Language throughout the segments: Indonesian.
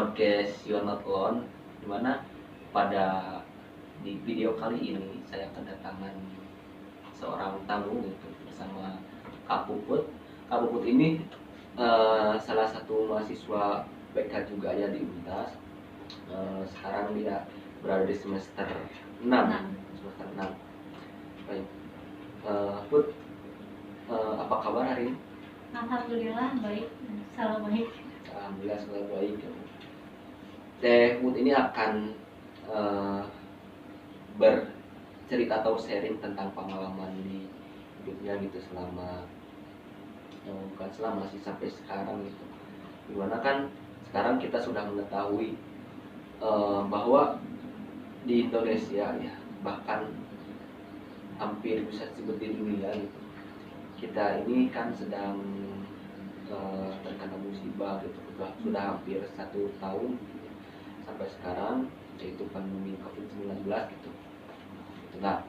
podcast You're Not Alone, dimana pada di video kali ini saya kedatangan seorang tamu gitu bersama Kak Puput. Kak Puput ini salah satu mahasiswa BK juga ya di Untas. Sekarang dia berada di semester 6. Semester 6. Baik. Put, apa kabar hari ini? Alhamdulillah baik, selalu baik. Alhamdulillah selalu baik. Teh Put ini akan bercerita atau sharing tentang pengalaman di hidupnya gitu selama bukan selama sih, sampai sekarang gitu. Dimana kan sekarang kita sudah mengetahui bahwa di Indonesia ya, bahkan hampir bisa disebut di dunia gitu, kita ini kan sedang terkena musibah gitu, sudah hampir 1 tahun gitu, sampai sekarang, yaitu pandemi COVID-19 gitu. Nah,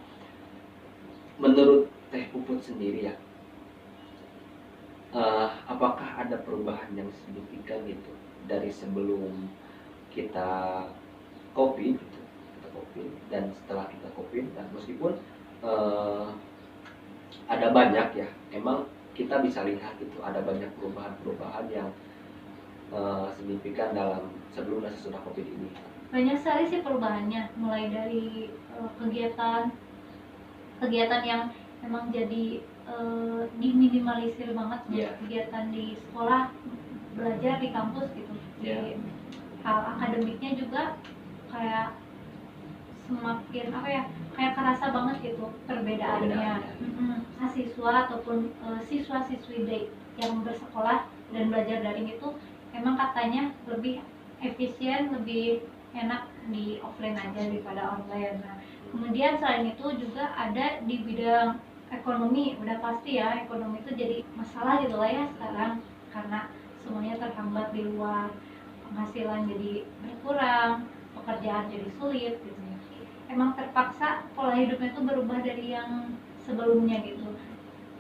menurut Teh Puput sendiri ya, apakah ada perubahan yang signifikan gitu dari sebelum kita COVID gitu, dan setelah kita COVID, dan meskipun ada banyak ya, emang kita bisa lihat gitu ada banyak perubahan yang signifikan dalam sebelum dan sesudah COVID ini. Banyak sekali sih perubahannya, mulai dari kegiatan yang memang jadi diminimalisir banget, kegiatan di sekolah, belajar di kampus gitu. Di hal akademiknya juga kayak semakin kayak kerasa banget gitu perbedaannya. Siswa ataupun siswa-siswi yang bersekolah dan belajar daring itu memang katanya lebih efisien, lebih enak di offline aja daripada online. Nah, kemudian selain itu juga ada di bidang ekonomi, udah pasti ya ekonomi itu jadi masalah gitu lah ya sekarang, karena semuanya terhambat di luar, penghasilan jadi berkurang, pekerjaan jadi sulit gitu. Emang terpaksa pola hidupnya itu berubah dari yang sebelumnya gitu.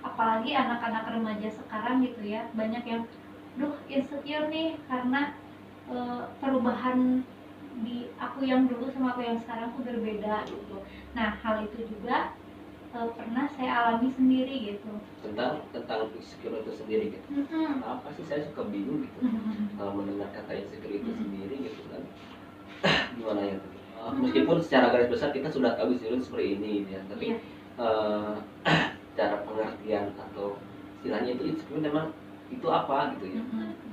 Apalagi anak-anak remaja sekarang gitu ya, banyak yang insecure nih karena perubahan di aku yang dulu sama aku yang sekarang tuh berbeda gitu. Nah, hal itu juga pernah saya alami sendiri gitu. Tentang insecure itu sendiri gitu. Apa sih, saya suka bingung gitu mendengar kata insecure itu sendiri gitu kan. Gimana ya? Meskipun secara garis besar kita sudah tahu insecure seperti ini ya, tapi cara pengertian atau istilahnya itu insecure memang itu apa gitu ya.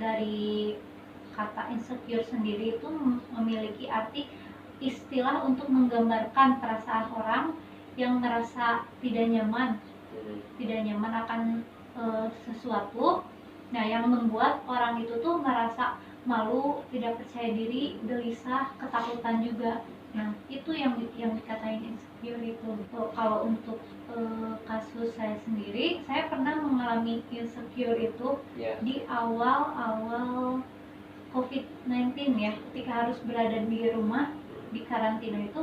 Dari kata insecure sendiri itu memiliki arti istilah untuk menggambarkan perasaan orang yang merasa tidak nyaman akan sesuatu. Nah, yang membuat orang itu tuh merasa malu, tidak percaya diri, gelisah, ketakutan juga. Nah, itu yang dikatain insecure itu. Kalau untuk kasus saya sendiri, saya pernah mengalami insecure itu di awal COVID-19 ya, ketika harus berada di rumah, di karantina itu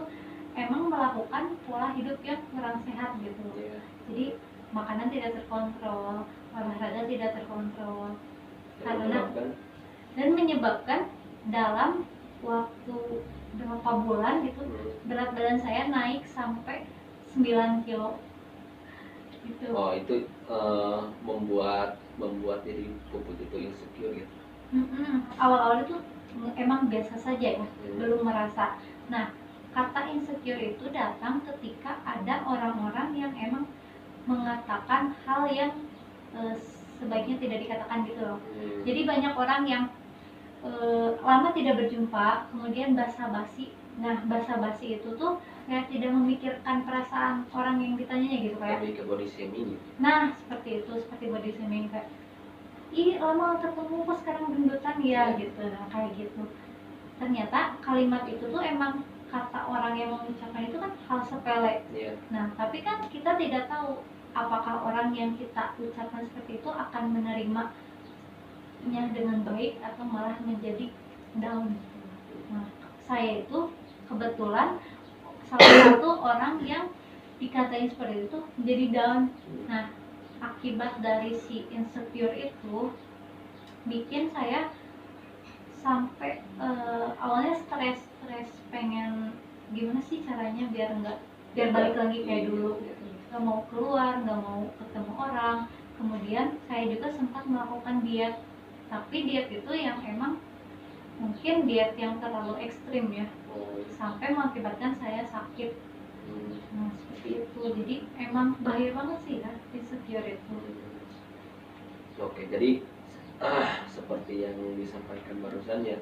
emang melakukan pola hidup yang kurang sehat gitu. Jadi makanan tidak terkontrol, olahraga tidak terkontrol, dan menyebabkan dalam waktu berapa bulan gitu berat badan saya naik sampai 9 kilo gitu. Oh, itu membuat diri Puput itu insecure gitu. Awal-awal itu emang biasa saja ya, belum merasa. Nah, kata insecure itu datang ketika ada orang-orang yang emang mengatakan hal yang sebaiknya tidak dikatakan gitu loh. Jadi banyak orang yang lama tidak berjumpa, kemudian basa-basi. Nah, basa-basi itu tuh kayak tidak memikirkan perasaan orang yang ditanyanya gitu, kayak lebih ke body shaming. Nah, seperti itu, seperti body shaming, kayak ih lama ketemu kok sekarang gendutan ya gitu. Nah, kayak gitu. Ternyata kalimat itu tuh emang kata orang yang mengucapkan itu kan hal sepele. Nah, tapi kan kita tidak tahu apakah orang yang kita ucapkan seperti itu akan menerimanya dengan baik atau malah menjadi down. Nah, saya itu kebetulan salah satu orang yang dikatain seperti itu menjadi down. Nah, akibat dari si insecure itu bikin saya sampai caranya biar balik lagi kayak dulu gitu. Nggak mau keluar, nggak mau ketemu orang. Kemudian saya juga sempat melakukan diet, tapi diet itu yang emang mungkin diet yang terlalu ekstrim ya, sampai mengakibatkan saya sakit. Nah seperti itu, jadi emang bahaya banget sih ya insecure itu. Oke, jadi seperti yang disampaikan barusan ya,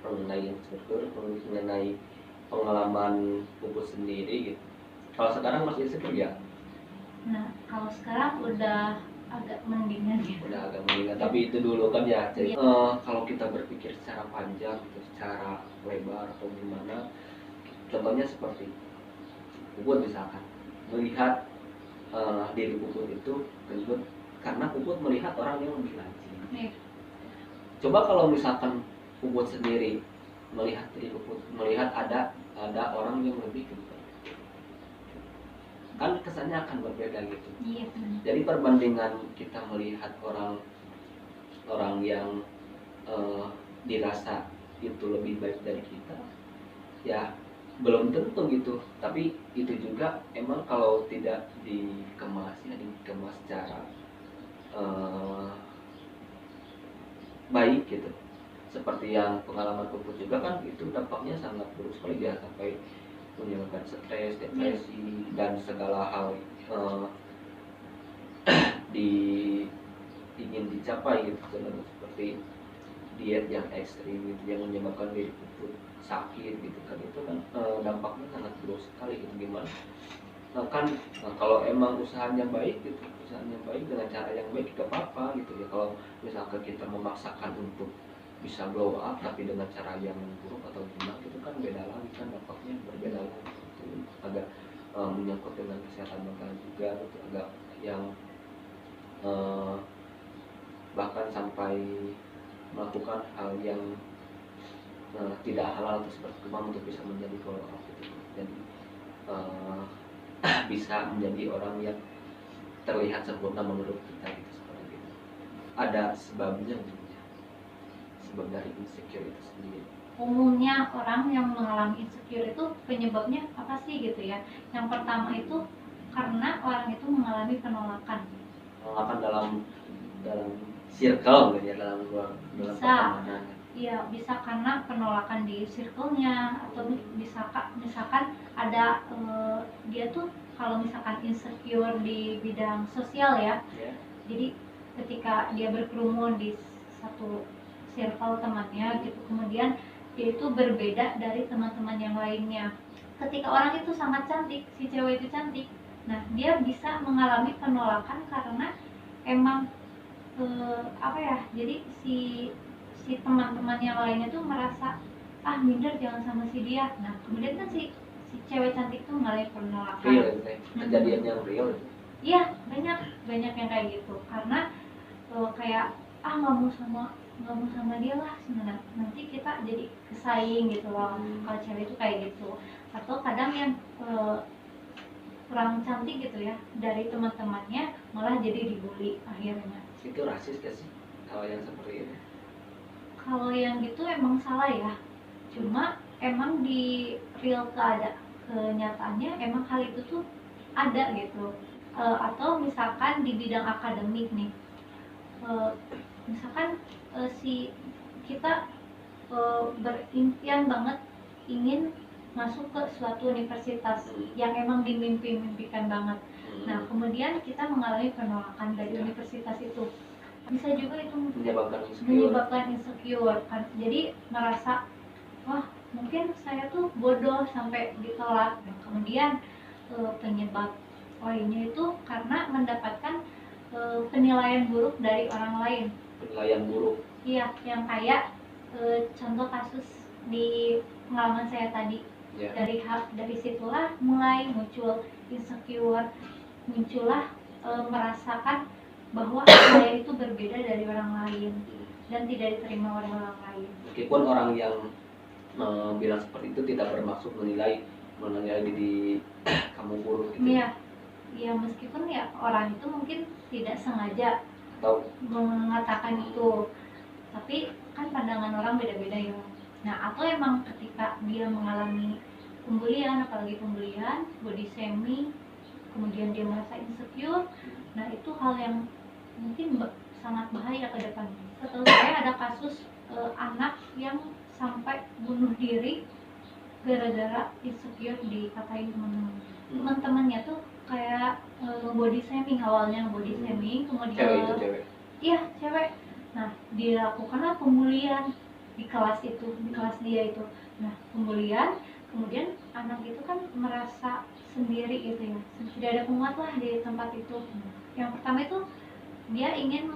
mengenai insecure, mengenai pengalaman Puput sendiri gitu. Kalau sekarang masih insecure ya? Nah kalau sekarang udah agak mendingan ya. Udah agak mendingan, tapi itu dulu kan ya. Jadi kalau kita berpikir secara panjang, gitu, secara lebar atau gimana, contohnya seperti Puput misalkan melihat diri Puput itu gendut karena Puput melihat orang yang lebih rajin. Coba kalau misalkan Puput sendiri melihat diri Puput, melihat ada orang yang lebih gendut, kan kesannya akan berbeda gitu. Iya. Jadi perbandingan kita melihat orang yang dirasa itu lebih baik dari kita, ya belum tentu gitu. Tapi itu juga emang kalau tidak dikemas secara baik gitu. Seperti yang pengalaman Puput juga kan, itu dampaknya sangat buruk sekali ya, sampai menyebabkan stres, depresi, dan segala hal ingin dicapai gitu, seperti diet yang ekstrim gitu, yang menyebabkan diri Puput sakit gitu kan. Itu kan dampaknya sangat buruk sekali gitu. Gimana kalau emang usahanya baik gitu, dengan cara yang baik gak apa-apa gitu ya. Kalau misalkan kita memaksakan untuk bisa blow up tapi dengan cara yang buruk atau gimana, itu kan beda lagi kan, dampaknya berbeda lagi gitu. Agak menyangkut dengan kesehatan mental juga gitu, agak yang bahkan sampai melakukan hal yang tidak halal atau seperti kemam untuk bisa menjadi follow up gitu. Jadi bisa menjadi orang yang terlihat sempurna menurut kita gitu, seperti itu. Ada sebabnya gitu, sebab dari insecure itu sendiri. Umumnya orang yang mengalami insecure itu penyebabnya apa sih gitu ya? Yang pertama itu karena orang itu mengalami penolakan dalam circle gitu ya, dalam pertemanan. Iya, bisa karena penolakan di circle-nya, atau misalkan ada dia tuh kalau misalkan insecure di bidang sosial ya. Jadi ketika dia berkerumun di satu circle temannya gitu, kemudian dia itu berbeda dari teman-teman yang lainnya. Ketika orang itu sangat cantik, si cewek itu cantik, nah dia bisa mengalami penolakan karena emang jadi si teman-teman yang lainnya tuh merasa minder jangan sama si dia. Nah kemudian kan si cewek cantik tuh mengalami penolakan. Real, kejadian yang real. Iya, banyak yang kayak gitu, karena kayak nggak mau sama dia lah, nanti kita jadi kesaing gitu loh. Kalau cewek itu kayak gitu. Atau kadang yang kurang cantik gitu ya, dari teman-temannya malah jadi dibully akhirnya. Itu rasis gak sih kalau yang seperti itu? Kalau yang gitu emang salah ya, cuma emang di real kenyataannya emang hal itu tuh ada gitu. Atau misalkan di bidang akademik nih, misalkan si kita berimpian banget ingin masuk ke suatu universitas yang emang dimimpi-mimpikan banget. Nah kemudian kita mengalami penolakan dari universitas itu, bisa juga itu menyebabkan insecure kan. Jadi merasa wah mungkin saya tuh bodoh sampai ditolak. Nah, kemudian penyebab lainnya itu karena mendapatkan penilaian buruk dari orang lain. Penilaian buruk? Iya, yang kayak contoh kasus di pengalaman saya tadi. Dari situlah mulai muncul insecure, muncullah merasakan bahwa saya itu berbeda dari orang lain dan tidak diterima oleh orang lain. Meskipun orang yang bilang seperti itu tidak bermaksud menilai diri kamu buruk gitu. Iya, meskipun ya orang itu mungkin tidak sengaja atau mengatakan itu, tapi kan pandangan orang beda-beda ya. Nah atau emang ketika dia mengalami pembulian, apalagi pembulian, body shaming, kemudian dia merasa insecure. Nah itu hal yang mungkin sangat bahaya ke depan. Setahu saya ada kasus anak yang sampai bunuh diri gara-gara insecure dikatain teman-teman. Teman-temannya tuh kayak body shaming, awalnya body shaming, kemudian cewek itu cewek. Iya, cewek. Nah, dilakukanlah pembulian di kelas itu, di kelas dia itu. Nah, pembulian, kemudian anak itu kan merasa sendiri gitu ya, tidak ada penguat lah di tempat itu. Yang pertama itu dia ingin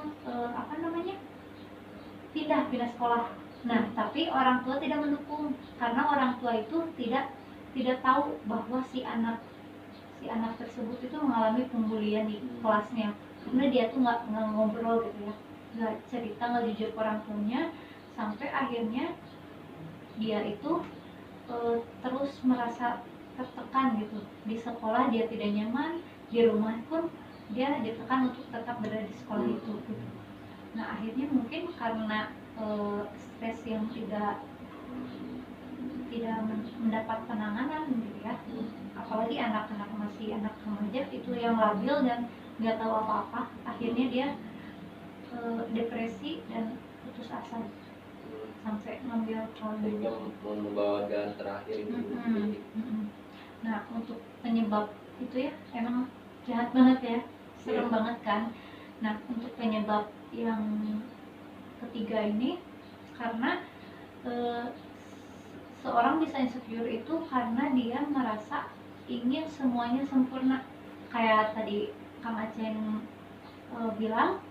pindah sekolah. Nah, tapi orang tua tidak mendukung karena orang tua itu tidak tahu bahwa si anak tersebut itu mengalami pembulian di kelasnya. Karena dia tuh nggak ngobrol gitu ya, nggak cerita, nggak jujur ke orang tuanya, sampai akhirnya dia itu terus merasa tertekan gitu. Di sekolah dia tidak nyaman, di rumah pun dia ditekan untuk tetap berada di sekolah itu gitu. Nah akhirnya mungkin karena stres yang tidak mendapat penanganan gitu ya, apalagi anak-anak masih anak remaja itu yang labil dan nggak tahu apa-apa, akhirnya dia depresi dan putus asa sampai ngambil sehingga membawa jalan terakhir itu. Nah untuk penyebab itu ya emang jahat banget ya, serem banget kan. Nah untuk penyebab yang ketiga ini karena seorang bisa insecure itu karena dia merasa ingin semuanya sempurna, kayak tadi Kang Aceng bilang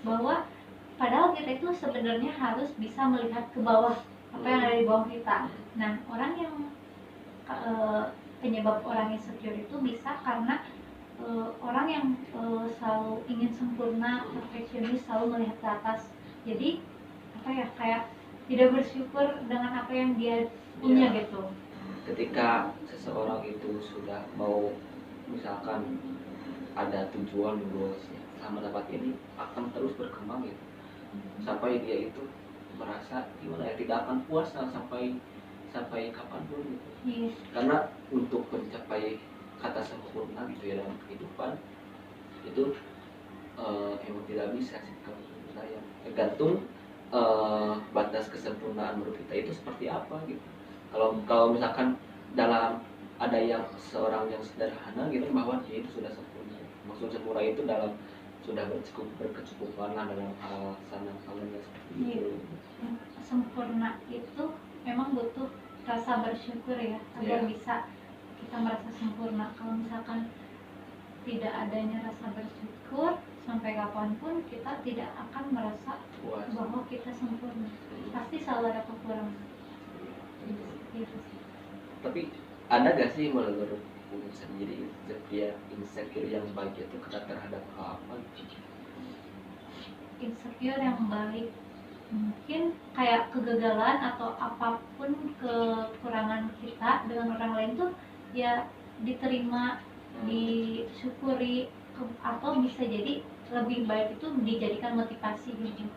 bahwa padahal kita itu sebenarnya harus bisa melihat ke bawah apa yang ada di bawah kita. Nah orang yang penyebab orang insecure itu bisa karena orang yang selalu ingin sempurna, perfeksionis, selalu melihat ke atas. Jadi kayak tidak bersyukur dengan apa yang dia punya gitu. Ketika seseorang itu sudah mau misalkan ada tujuan goalsnya sama dapat ini akan terus berkembang gitu, sampai dia itu merasa gimana ya, tidak akan puas sampai kapanpun gitu. Karena untuk mencapai kata sempurna gitu ya dalam kehidupan itu emang tidak bisa sih kalau menurut saya, tergantung batas kesempurnaan menurut kita itu seperti apa gitu. Kalau misalkan dalam ada yang seorang yang sederhana gitu bahwa dia itu sudah sempurna, maksud sempurna itu dalam sudah berkecukupan lah dalam hal sana halnya seperti itu. Sempurna itu memang butuh rasa bersyukur ya agar bisa kita merasa sempurna. Kalau misalkan tidak adanya rasa bersyukur, sampai kapanpun kita tidak akan merasa bahwa kita sempurna. Pasti selalu ada kekurangan. Gitu. Tapi ada gak sih menurut sendiri insecure yang baik itu kita terhadap apa gitu? Insecure yang baik mungkin kayak kegagalan atau apapun kekurangan kita dengan orang lain tuh ya diterima, disyukuri, atau bisa jadi lebih baik itu dijadikan motivasi gitu.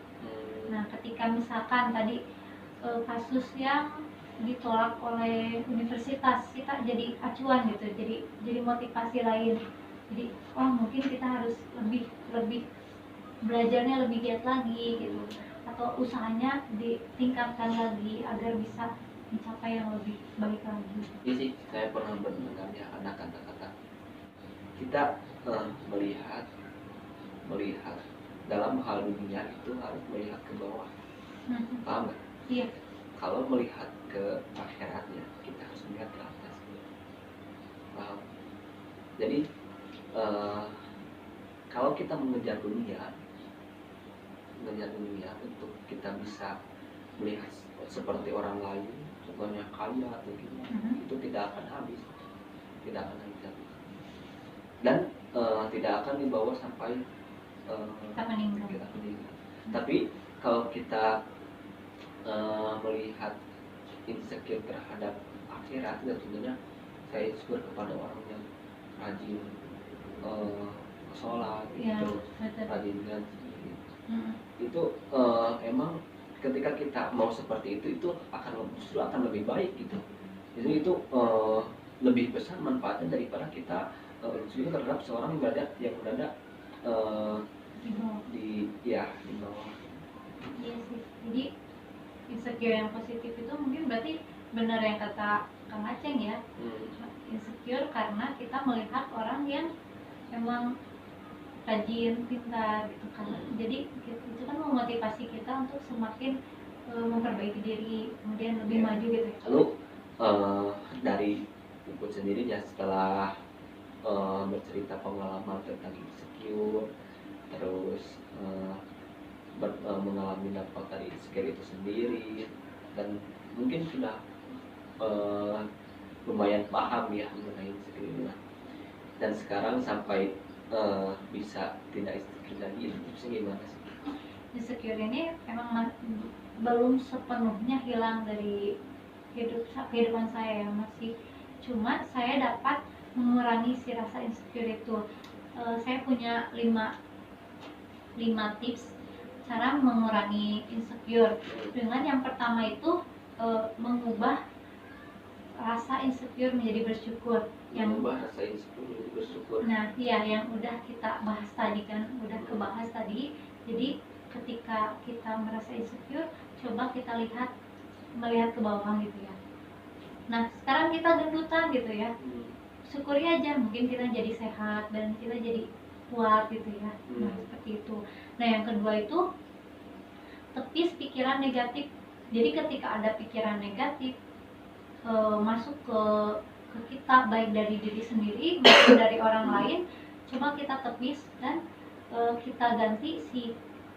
Nah ketika misalkan tadi kasus yang ditolak oleh universitas, kita jadi acuan gitu, jadi motivasi lain. Jadi mungkin kita harus lebih belajarnya lebih giat lagi gitu, atau usahanya ditingkatkan lagi agar bisa mencapai yang lebih baik lagi. Iya sih, saya pernah mendengar ya ada kata-kata kita melihat dalam hal dunia itu harus melihat ke bawah. Paham nggak? Iya. Kalau melihat ke akhiratnya kita harus melihat ke atas. Paham? Jadi kalau kita mengejar dunia untuk kita bisa melihat seperti orang lain, contohnya kaya atau gimana, itu tidak akan habis, dan tidak akan dibawa sampai kita meninggal. Tapi kalau kita melihat insecure terhadap akhirat, tentunya saya syukur kepada orang yang rajin sholat gitu, rajin ngaji. Itu emang ketika kita mau seperti itu akan justru akan lebih baik gitu. itu lebih besar manfaatnya daripada kita insecure terhadap seorang yang berada di bawah. Iya sih, jadi insecure yang positif itu mungkin berarti benar yang kata Kang Aceng ya, insecure karena kita melihat orang yang emang rajin, pintar gitu kan. Jadi itu kan memotivasi kita untuk semakin memperbaiki diri, kemudian lebih maju gitu. Lalu dari Puput sendiri ya, setelah bercerita pengalaman tentang insecure, terus mengalami dampak dari insecure itu sendiri, dan mungkin sudah lumayan paham ya mengenai insecure, dan sekarang sampai bisa tidak insecure lagi, itu gimana sih? Insecure ini emang belum sepenuhnya hilang dari kehidupan saya ya, masih, cuma saya dapat mengurangi si rasa insecure itu. Saya punya 5 tips cara mengurangi insecure. Dengan yang pertama itu mengubah rasa insecure menjadi bersyukur. Mengubah rasa insecure menjadi bersyukur. Nah, iya, yang udah kita bahas tadi kan, udah kebahas tadi. Jadi ketika kita merasa insecure, coba kita melihat ke bawah gitu ya. Nah, sekarang kita gendutan gitu ya, syukuri aja, mungkin kita jadi sehat dan kita jadi kuat gitu ya. Nah, seperti itu. Nah, yang kedua itu tepis pikiran negatif. Jadi ketika ada pikiran negatif masuk ke kita, baik dari diri sendiri maupun dari orang lain, coba kita tepis dan kita ganti si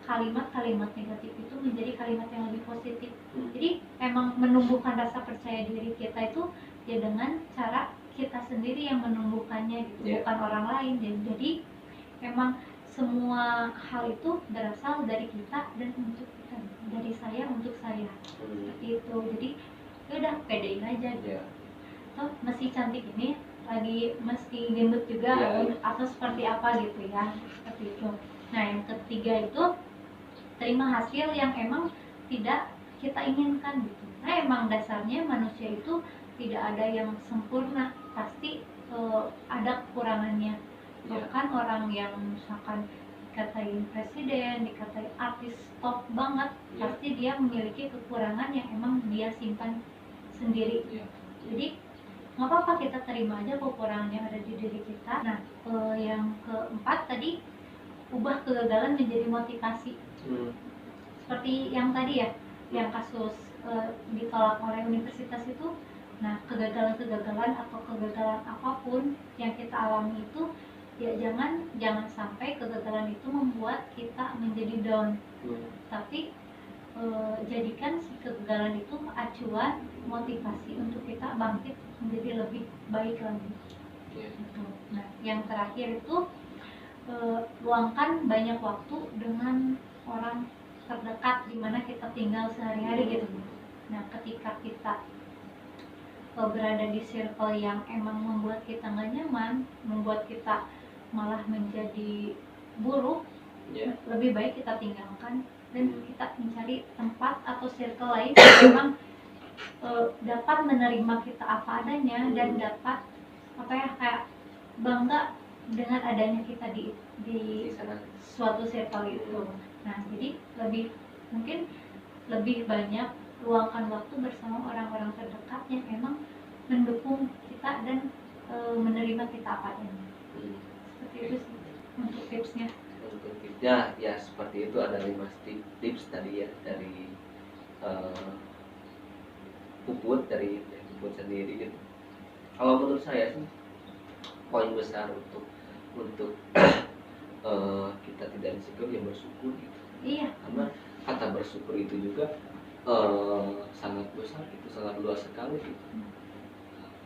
kalimat-kalimat negatif itu menjadi kalimat yang lebih positif. Jadi emang menumbuhkan rasa percaya diri kita itu ya dengan cara kita sendiri yang menumbuhkannya gitu, bukan orang lain. Jadi emang semua hal itu berasal dari kita dan untuk kita, dari saya untuk saya, seperti itu. Jadi udah pedein aja gitu. Toh masih cantik ini, lagi meski gendut juga atau seperti apa gitu ya, seperti itu. Nah, yang ketiga itu terima hasil yang emang tidak kita inginkan gitu. Nah, emang dasarnya manusia itu tidak ada yang sempurna, pasti ada kekurangannya. Bahkan orang yang misalkan dikatain presiden, dikatain artis top banget, pasti dia memiliki kekurangan yang emang dia simpan sendiri. Jadi nggak apa-apa, kita terima aja kekurangan yang ada di diri kita. Nah, yang keempat tadi, ubah kegagalan menjadi motivasi. Seperti yang tadi ya, yang kasus ditolak oleh universitas itu. Nah, kegagalan atau kegagalan apapun yang kita alami itu, ya jangan sampai kegagalan itu membuat kita menjadi down. Tapi jadikan si kegagalan itu acuan motivasi untuk kita bangkit menjadi lebih baik lagi. Nah, yang terakhir itu luangkan banyak waktu dengan orang terdekat di mana kita tinggal sehari-hari gitu. Nah, ketika kita berada di circle yang emang membuat kita nggak nyaman, membuat kita malah menjadi buruk, lebih baik kita tinggalkan dan kita mencari tempat atau circle lain yang memang dapat menerima kita apa adanya dan dapat kayak bangga dengan adanya kita di suatu circle itu. Nah, jadi mungkin lebih banyak luangkan waktu bersama orang-orang terdekat yang emang mendukung kita dan menerima kita apa adanya. Seperti itu sih untuk tipsnya. Untuk tipsnya ya seperti itu, ada 5 tips tadi ya dari Puput, dari Puput sendiri gitu. Kalau menurut saya sih poin besar untuk kita tidak insecure ya bersyukur gitu. Iya. Karena kata bersyukur itu juga sangat besar, itu sangat luas sekali gitu.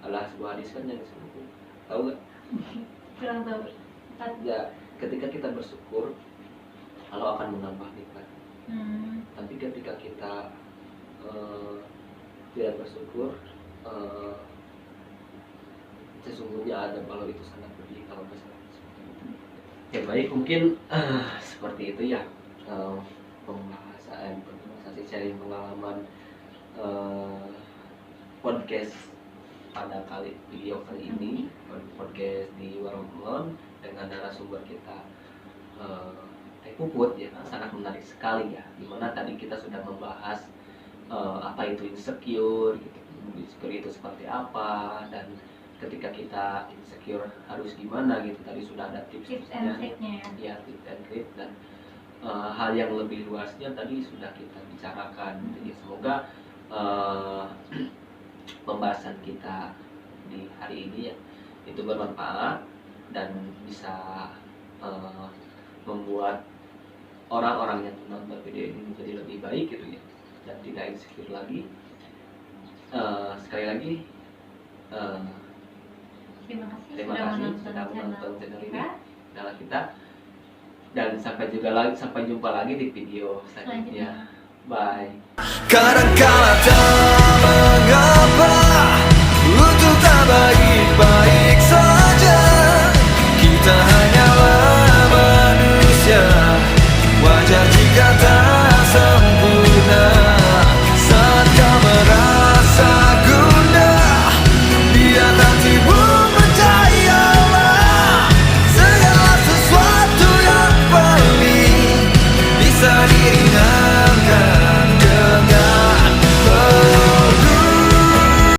Ada sebuah hadis kan yang disebut, tahu nggak? Kurang tahu. Ya, ketika kita bersyukur, Allah akan menambah nikmat. Tapi ketika kita tidak bersyukur, sesungguhnya ada kalau itu sangat pedih kalau misalnya seperti itu. Ya baik, mungkin seperti itu ya pembahasan sharing pengalaman podcast pada video kali ini, podcast di Warung Kulon dengan narasumber kita Teh Puput ya, sangat menarik sekali ya. Dimana tadi kita sudah membahas apa itu insecure gitu. Insecure itu seperti apa, dan ketika kita insecure harus gimana gitu. Tadi sudah ada tips and triknya ya, tips and trik, dan hal yang lebih luasnya tadi sudah kita bicarakan. Jadi semoga pembahasan kita di hari ini ya itu bermanfaat dan bisa membuat orang-orang yang menonton video ini menjadi lebih baik gitu ya, dan tidak insecure lagi. Sekali lagi terima kasih sudah menonton channel ini, kita. channel kita, dan sampai jumpa lagi di video selanjutnya. Bye. Kadang-kala tak mengapa